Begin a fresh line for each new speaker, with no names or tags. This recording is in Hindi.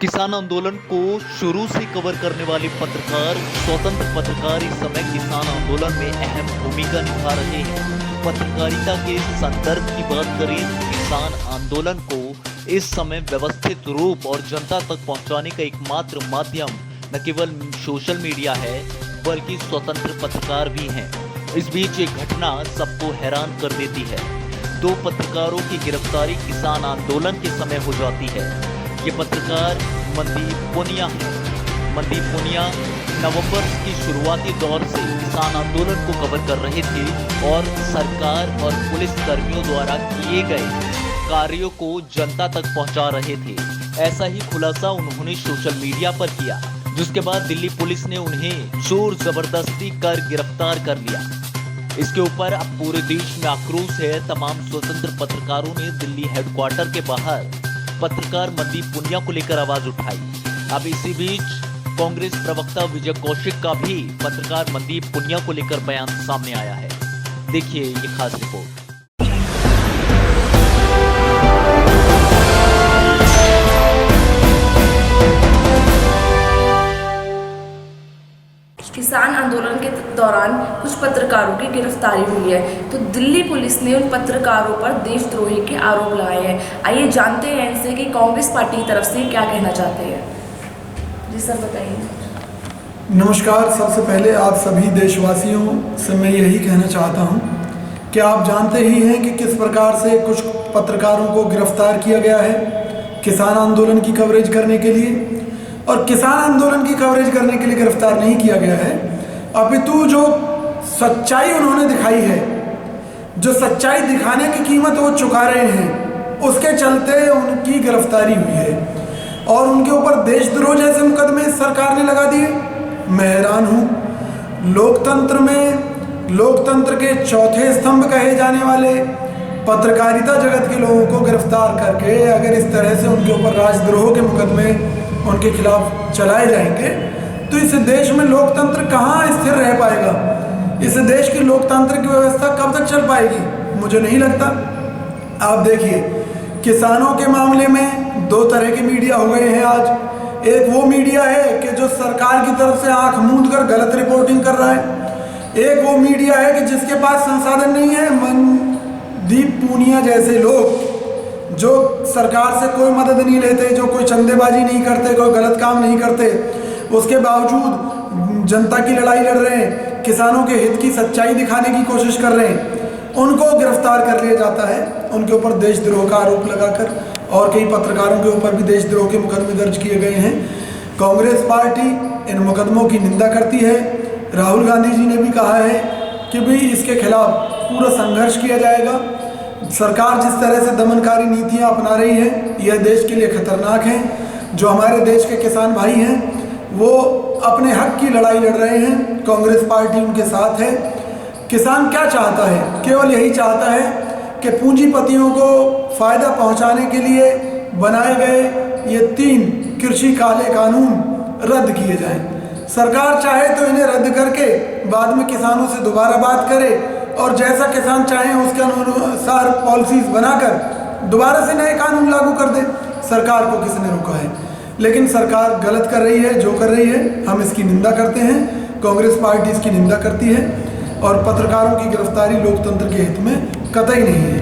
किसान आंदोलन को शुरू से कवर करने वाले पत्रकार स्वतंत्र पत्रकार इस समय किसान आंदोलन में अहम भूमिका निभा रहे हैं। पत्रकारिता के संदर्भ की बात करें तो किसान आंदोलन को इस समय व्यवस्थित रूप और जनता तक पहुंचाने का एकमात्र माध्यम न केवल सोशल मीडिया है बल्कि स्वतंत्र पत्रकार भी हैं। इस बीच एक घटना सबको हैरान कर देती है। 2 पत्रकारों की गिरफ्तारी किसान आंदोलन के समय हो जाती है। ये पत्रकार मनदीप पुनिया है। मनदीप पुनिया नवंबर की शुरुआती दौर से किसान आंदोलन को कवर कर रहे थे और सरकार और पुलिस कर्मियों द्वारा किए गए कार्यों को जनता तक पहुंचा रहे थे। ऐसा ही खुलासा उन्होंने सोशल मीडिया पर किया, जिसके बाद दिल्ली पुलिस ने उन्हें जोर जबरदस्ती कर गिरफ्तार कर लिया। इसके ऊपर अब पूरे देश में आक्रोश है। तमाम स्वतंत्र पत्रकारों ने दिल्ली हेडक्वार्टर के बाहर पत्रकार मनदीप पुनिया को लेकर आवाज उठाई। अब इसी बीच कांग्रेस प्रवक्ता विजय कौशिक का भी पत्रकार मनदीप पुनिया को लेकर बयान सामने आया है। देखिए ये खास रिपोर्ट।
किसान आंदोलन के दौरान कुछ पत्रकारों की गिरफ्तारी हुई है, तो दिल्ली पुलिस ने उन पत्रकारों पर देशद्रोही के आरोप लगाए हैं। आइए जानते हैं इनसे कि कांग्रेस पार्टी की तरफ से क्या कहना चाहते हैं। जी सर बताइए।
नमस्कार। सबसे पहले आप सभी देशवासियों से मैं यही कहना चाहता हूं कि आप जानते ही हैं कि किस प्रकार से कुछ पत्रकारों को गिरफ्तार किया गया है किसान आंदोलन की कवरेज करने के लिए, और किसान आंदोलन की कवरेज करने के लिए गिरफ्तार नहीं किया गया है, अपितु जो सच्चाई उन्होंने दिखाई है, जो सच्चाई दिखाने की कीमत वो चुका रहे हैं, उसके चलते उनकी गिरफ्तारी हुई है और उनके ऊपर देशद्रोह जैसे मुकदमे सरकार ने लगा दिए। मैं हैरान हूँ। लोकतंत्र में लोकतंत्र के चौथे स्तंभ कहे जाने वाले पत्रकारिता जगत के लोगों को गिरफ्तार करके अगर इस तरह से उनके ऊपर राजद्रोह के मुकदमे उनके खिलाफ चलाए जाएंगे तो इस देश में लोकतंत्र कहाँ स्थिर रह पाएगा? इस देश की लोकतांत्रिक व्यवस्था कब तक चल पाएगी? मुझे नहीं लगता। आप देखिए, किसानों के मामले में 2 तरह के मीडिया हो गए हैं आज। एक वो मीडिया है कि जो सरकार की तरफ से आंख मूंद कर गलत रिपोर्टिंग कर रहा है। एक वो मीडिया है कि जिसके पास संसाधन नहीं है। मनदीप पुनिया जैसे लोग जो सरकार से कोई मदद नहीं लेते, जो कोई चंदेबाजी नहीं करते, कोई गलत काम नहीं करते, उसके बावजूद जनता की लड़ाई लड़ रहे हैं, किसानों के हित की सच्चाई दिखाने की कोशिश कर रहे हैं, उनको गिरफ्तार कर लिया जाता है। उनके ऊपर देशद्रोह का आरोप लगाकर और कई पत्रकारों के ऊपर भी देशद्रोह के मुकदमे दर्ज किए गए हैं। कांग्रेस पार्टी इन मुकदमों की निंदा करती है। राहुल गांधी जी ने भी कहा है कि भाई इसके खिलाफ पूरा संघर्ष किया जाएगा। सरकार जिस तरह से दमनकारी नीतियां अपना रही है, यह देश के लिए खतरनाक है। जो हमारे देश के किसान भाई हैं वो अपने हक की लड़ाई लड़ रहे हैं, कांग्रेस पार्टी उनके साथ है। किसान क्या चाहता है? केवल यही चाहता है कि पूंजीपतियों को फ़ायदा पहुंचाने के लिए बनाए गए ये 3 कृषि काले कानून रद्द किए जाएं। सरकार चाहे तो इन्हें रद्द करके बाद में किसानों से दोबारा बात करे और जैसा किसान चाहें उसके अनुसार पॉलिसीज बनाकर दोबारा से नए कानून लागू कर दे। सरकार को किसने रोका है? लेकिन सरकार गलत कर रही है। जो कर रही है हम इसकी निंदा करते हैं। कांग्रेस पार्टी इसकी निंदा करती है और पत्रकारों की गिरफ्तारी लोकतंत्र के हित में कतई नहीं है।